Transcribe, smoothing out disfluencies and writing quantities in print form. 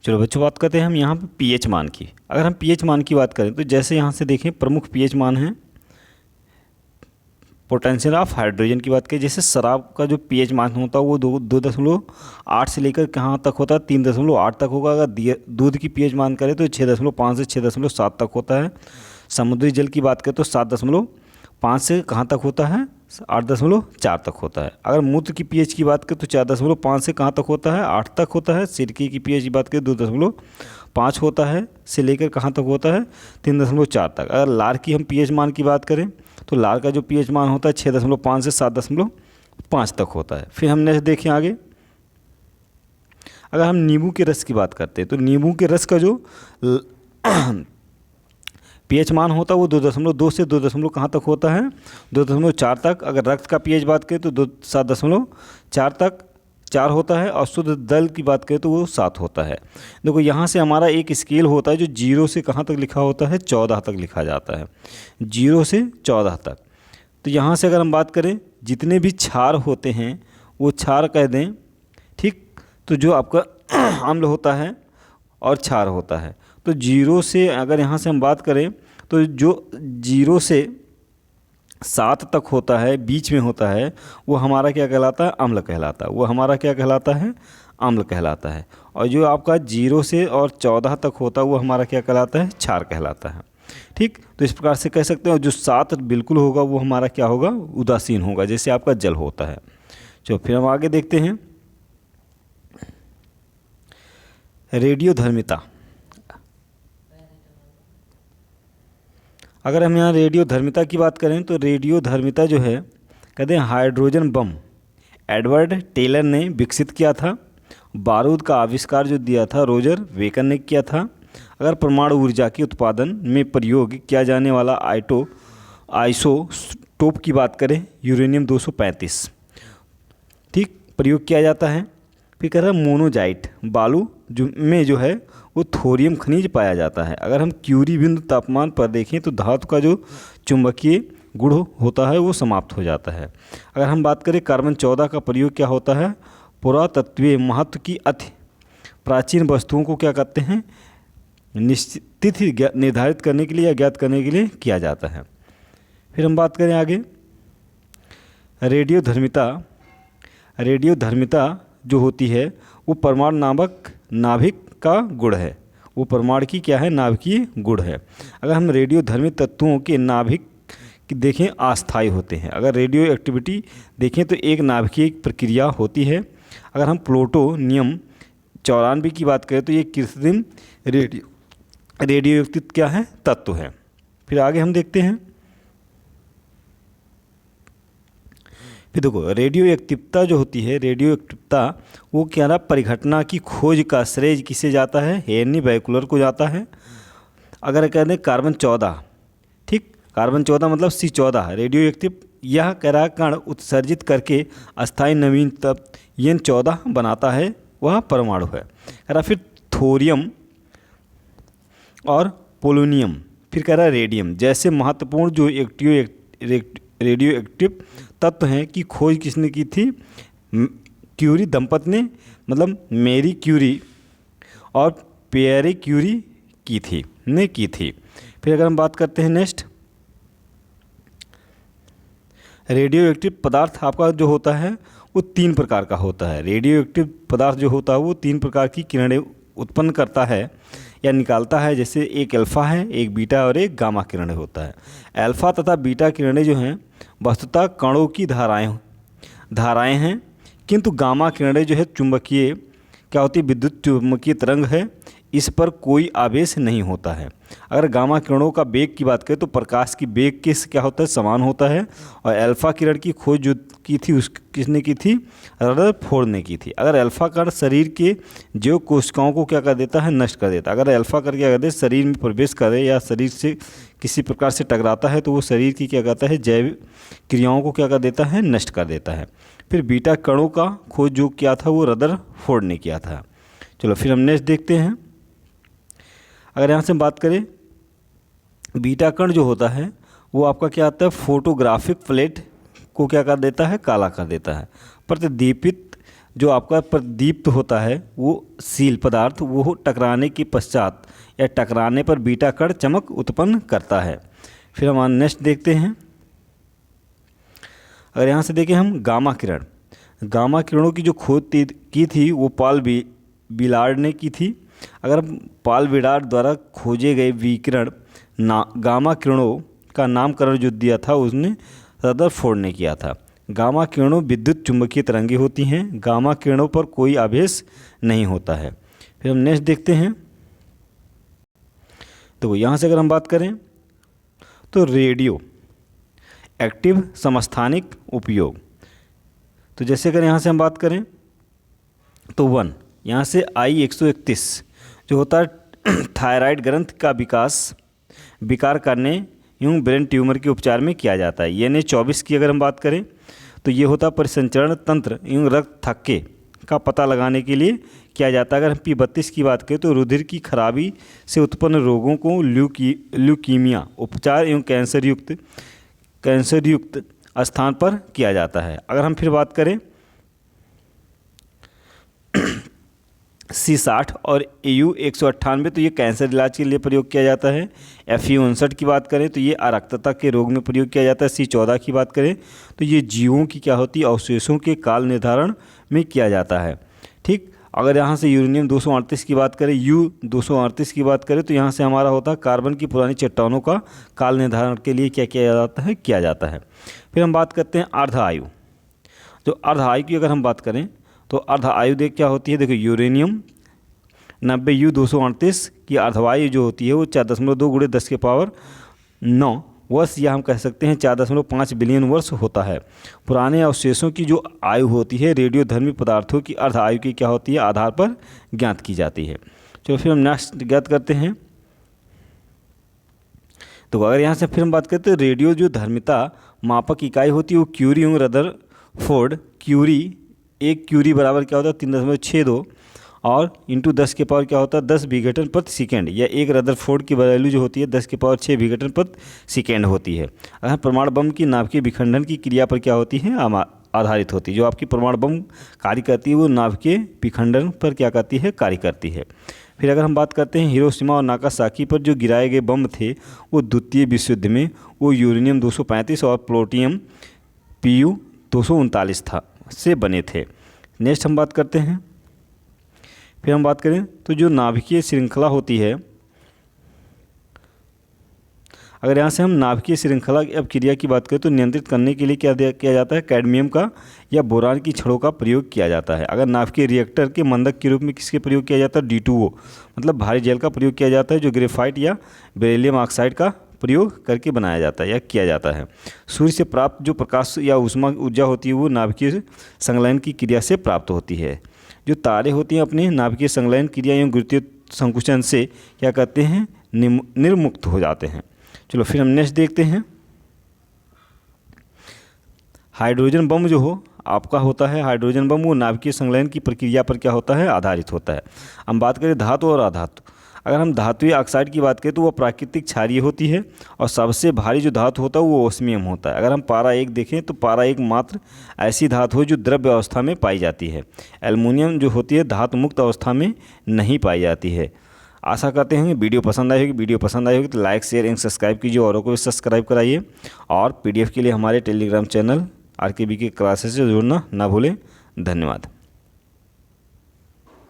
चलो बच्चों, बात करते हैं हम यहाँ पे पीएच मान की। अगर हम पीएच मान की बात करें तो जैसे यहाँ से देखें प्रमुख पीएच मान है, पोटेंशियल ऑफ हाइड्रोजन की बात करें, जैसे शराब का जो पीएच मान होता है वो 2.8 से लेकर कहाँ तक होता है, 3.8 तक होगा। अगर दूध की पीएच मान करें तो 6.5 से 6.7 तक होता है। समुद्री जल की बात करें तो 7.5 से कहाँ तक होता है, 8.4 तक होता है। अगर मूत्र की पीएच की बात करें तो 4.5 से कहाँ तक होता है, 8 तक होता है। सिरके की पीएच की बात करें 2.5 होता है से लेकर कहाँ तक होता है, 3.4 तक। अगर लार की हम पीएच मान की बात करें तो लार का जो पीएच मान होता है 6.5 से 7.5 तक होता है। फिर हम नेक्स्ट देखें आगे, अगर हम नींबू के रस की बात करते हैं तो नींबू के रस का जो पीएच मान होता है वो 2.2 से 2. कहाँ तक होता है, 2.4 तक। अगर रक्त का पीएच बात करें तो 7.4 तक 4 होता है। और शुद्ध जल की बात करें तो वो 7 होता है। देखो यहाँ से हमारा एक स्केल होता है जो 0 से कहाँ तक लिखा होता है, 14 तक लिखा जाता है, 0 से 14 तक। तो यहाँ से अगर हम बात करें जितने भी क्षार होते हैं वो क्षार कह दें, ठीक। तो जो आपका अम्ल होता है और क्षार होता है, तो 0 से अगर यहाँ से हम बात करें तो जो 0 से 7 तक होता है, बीच में होता है, वो हमारा क्या कहलाता है, अम्ल कहलाता है। वो हमारा क्या कहलाता है, अम्ल कहलाता है। और जो आपका 0 से और 14 तक होता है वो हमारा क्या कहलाता है, क्षार कहलाता है, ठीक। तो इस प्रकार से कह सकते हैं। जो 7 बिल्कुल होगा वो हमारा क्या होगा, उदासीन होगा, जैसे आपका जल होता है। चलो फिर हम आगे देखते हैं, रेडियोधर्मिता। अगर हम यहाँ रेडियोधर्मिता की बात करें तो रेडियोधर्मिता जो है, कहते हैं हाइड्रोजन बम एडवर्ड टेलर ने विकसित किया था। बारूद का आविष्कार जो दिया था रोजर वेकन ने किया था। अगर परमाणु ऊर्जा के उत्पादन में प्रयोग किया जाने वाला आइसोटोप की बात करें, यूरेनियम 235, ठीक, प्रयोग किया जाता है। फिर कह रहा है मोनोजाइट बालू जो है वो थोरियम खनिज पाया जाता है। अगर हम क्यूरी बिंदु तापमान पर देखें तो धातु का जो चुंबकीय गुण होता है वो समाप्त हो जाता है। अगर हम बात करें कार्बन 14 का प्रयोग क्या होता है, पुरातत्वीय महत्व की अति प्राचीन वस्तुओं को क्या कहते हैं, निश्चित तिथि निर्धारित करने के लिए या ज्ञात करने के लिए किया जाता है। फिर हम बात करें आगे, रेडियोधर्मिता जो होती है वो परमाणु नामक नाभिक का गुण है। वो परमाणु की क्या है, नाभिकीय गुण है। अगर हम रेडियोधर्मी तत्वों के नाभिक की देखें अस्थायी होते हैं। अगर रेडियो एक्टिविटी देखें तो एक नाभिकीय प्रक्रिया होती है। अगर हम प्लूटोनियम 94 की बात करें तो ये कृत्रिम रेडियो एक्टिव क्या है, तत्व है। फिर आगे हम देखते हैं, फिर देखो रेडियो एक्टिवता जो होती है, रेडियो एक्टिवता वो क्या ना, परिघटना की खोज का श्रेय किसे जाता है, हेनरी बैकुलर को जाता है। अगर कहते हैं कार्बन 14, ठीक, कार्बन 14 मतलब C14 रेडियो एक्टिव, यह कह रहा कण उत्सर्जित करके अस्थायी नवीन तत्व N14 बनाता है, वह परमाणु है। कह रहा फिर थोरियम और पोलोनियम, फिर कह रहा रेडियम जैसे महत्वपूर्ण जो रेडियो एक्टिव तत्व हैं की खोज किसने की थी, क्यूरी दंपति ने, मतलब मेरी क्यूरी और पियरे क्यूरी की थी। फिर अगर हम बात करते हैं नेक्स्ट, रेडियो एक्टिव पदार्थ आपका जो होता है वो 3 प्रकार का होता है। रेडियो एक्टिव पदार्थ जो होता है वो 3 प्रकार की किरणें उत्पन्न करता है या निकालता है। जैसे एक अल्फ़ा है, एक बीटा और एक गामा किरणें होता है। अल्फ़ा तथा बीटा किरणें जो हैं वस्तुतः कणों की धाराएं हैं, किंतु गामा किरणें जो है चुंबकीय क्या होती है, विद्युत चुंबकीय तरंग है, इस पर कोई आवेश नहीं होता है। अगर गामा किरणों का वेग की बात करें तो प्रकाश की वेग के क्या होता है, समान होता है। और अल्फ़ा किरण की खोज जो की थी किसने की थी, रदरफोर्ड ने की थी। अगर अल्फ़ा कण शरीर के जैव कोशिकाओं को क्या कर देता है, नष्ट कर देता है। अगर अल्फ़ा कण क्या करते हैं, शरीर में प्रवेश करे या शरीर से किसी प्रकार से टकराता है तो वो शरीर की क्या करता है, जैव क्रियाओं को क्या कर देता है, नष्ट कर देता है। फिर बीटा कणों का खोज जो किया था वो रदरफोर्ड ने किया था। चलो फिर हम नेक्स्ट देखते हैं, अगर यहाँ से बात करें, बीटा कण जो होता है वो आपका क्या आता है, फोटोग्राफिक प्लेट को क्या कर देता है, काला कर देता है। प्रतिदीपित जो आपका प्रदीप्त होता है वो सील पदार्थ वो टकराने के पश्चात या टकराने पर बीटा कण चमक उत्पन्न करता है। फिर हम नेक्स्ट देखते हैं। अगर यहाँ से देखें हम गामा किरण, गामा किरणों की जो खोज की थी वो पॉल बिलार्ड ने की थी। अगर पॉल बिलार्ड द्वारा खोजे गए विकिरण गामा किरणों का नामकरण जो दिया था उसने रदरफोर्ड ने किया था। गामा किरणों विद्युत चुंबकीय तरंगे होती हैं, गामा किरणों पर कोई आवेश नहीं होता है। फिर हम नेक्स्ट देखते हैं। तो यहाँ से अगर हम बात करें तो रेडियो एक्टिव समस्थानिक उपयोग, तो जैसे अगर यहाँ से हम बात करें तो 1 यहाँ से I-131 जो होता है थायराइड ग्रंथि का विकार करने एवं ब्रेन ट्यूमर के उपचार में किया जाता है। Na-24 की अगर हम बात करें तो ये होता परिसंचरण तंत्र एवं रक्त थक्के का पता लगाने के लिए किया जाता है। अगर हम P-32 की बात करें तो रुधिर की खराबी से उत्पन्न रोगों को ल्यूकीमिया उपचार एवं कैंसर युक्त स्थान पर किया जाता है। अगर हम फिर बात करें C-60 और AU-198 तो ये कैंसर इलाज के लिए प्रयोग किया जाता है। Fe-59 की बात करें तो ये अरक्तता के रोग में प्रयोग किया जाता है। C-14 की बात करें तो ये जीवों की क्या होती है अवशेषों के काल निर्धारण में किया जाता है। ठीक, अगर यहाँ से यूरेनियम 238 की बात करें U-238 की बात करें तो यहाँ से हमारा होता है कार्बन की पुरानी चट्टानों का काल निर्धारण के लिए क्या किया जाता है। फिर हम बात करते हैं अर्ध आयु। जो अर्ध आयु की अगर हम बात करें तो अर्ध आयु क्या होती है, देखो यूरेनियम 90 U-238 की अर्धवायु जो होती है वो 4.2 × 10⁻9 वर्ष या हम कह सकते हैं 4.5 बिलियन वर्ष होता है। पुराने अवशेषों की जो आयु होती है रेडियोधर्मी पदार्थों की अर्ध आयु की क्या होती है आधार पर ज्ञात की जाती है। चलो फिर हम नेक्स्ट ज्ञात करते हैं। तो अगर यहाँ से फिर हम बात करते हैं रेडियो जो धर्मिता मापक इकाई होती है वो क्यूरी एवं रदरफोर्ड क्यूरी, एक क्यूरी बराबर क्या होता है 3.62 और इंटू 10 के पावर क्या होता है 10 विघटन प्रति सेकेंड, या एक रदरफोर्ड की वैल्यू जो होती है 10 के पावर 6 विघटन प्रति सेकेंड होती है। अगर परमाणु बम की नाभिकीय विखंडन की क्रिया पर क्या होती है आधारित होती है। जो आपकी परमाणु बम कार्य करती है वो नाभिकीय विखंडन पर क्या करती है कार्य करती है। फिर अगर हम बात करते हैं हिरोशिमा और नागासाकी पर जो गिराए गए बम थे वो द्वितीय विश्व युद्ध में वो यूरेनियम 235 और प्लूटोनियम Pu-239 था से बने थे। नेक्स्ट हम बात करते हैं। फिर हम बात करें तो जो नाभिकीय श्रृंखला होती है, अगर यहाँ से हम नाभिकीय श्रृंखला की अब क्रिया की बात करें तो नियंत्रित करने के लिए क्या किया जाता है कैडमियम का या बोरान की छड़ों का प्रयोग किया जाता है। अगर नाभिकीय रिएक्टर के मंदक के रूप में किसके प्रयोग किया जाता है D2O मतलब भारी जेल का प्रयोग किया जाता है जो ग्रेफाइट या बेरिलियम ऑक्साइड का प्रयोग करके बनाया जाता है या किया जाता है। सूर्य से प्राप्त जो प्रकाश या ऊष्मा ऊर्जा होती है वो नाभिकीय संलयन की क्रिया से प्राप्त होती है। जो तारे होती हैं अपने नाभिकीय संलयन क्रिया एवं गुरुत्वीय संकुचन से क्या करते हैं निर्मुक्त हो जाते हैं। चलो फिर हम नेक्स्ट देखते हैं। हाइड्रोजन बम जो हो आपका होता है हाइड्रोजन बम वो नाभिकीय संलयन की प्रक्रिया पर क्या होता है आधारित होता है। हम बात करें धातु और अधातु, अगर हम धातुई ऑक्साइड की बात करें तो वो प्राकृतिक क्षारीय होती है और सबसे भारी जो धातु होता है वो ओस्मियम होता है। अगर हम पारा 1 देखें तो पारा 1 मात्र ऐसी धातु है जो द्रव्य अवस्था में पाई जाती है। एल्युमिनियम जो होती है धातु मुक्त अवस्था में नहीं पाई जाती है। आशा करते हैं वीडियो पसंद आई होगी। वीडियो पसंद आई होगी तो लाइक शेयर एंड सब्सक्राइब कीजिए, औरों को भी सब्सक्राइब कराइए और PDF के लिए हमारे टेलीग्राम चैनल RKB के क्लासेस से जुड़ना ना भूलें। धन्यवाद।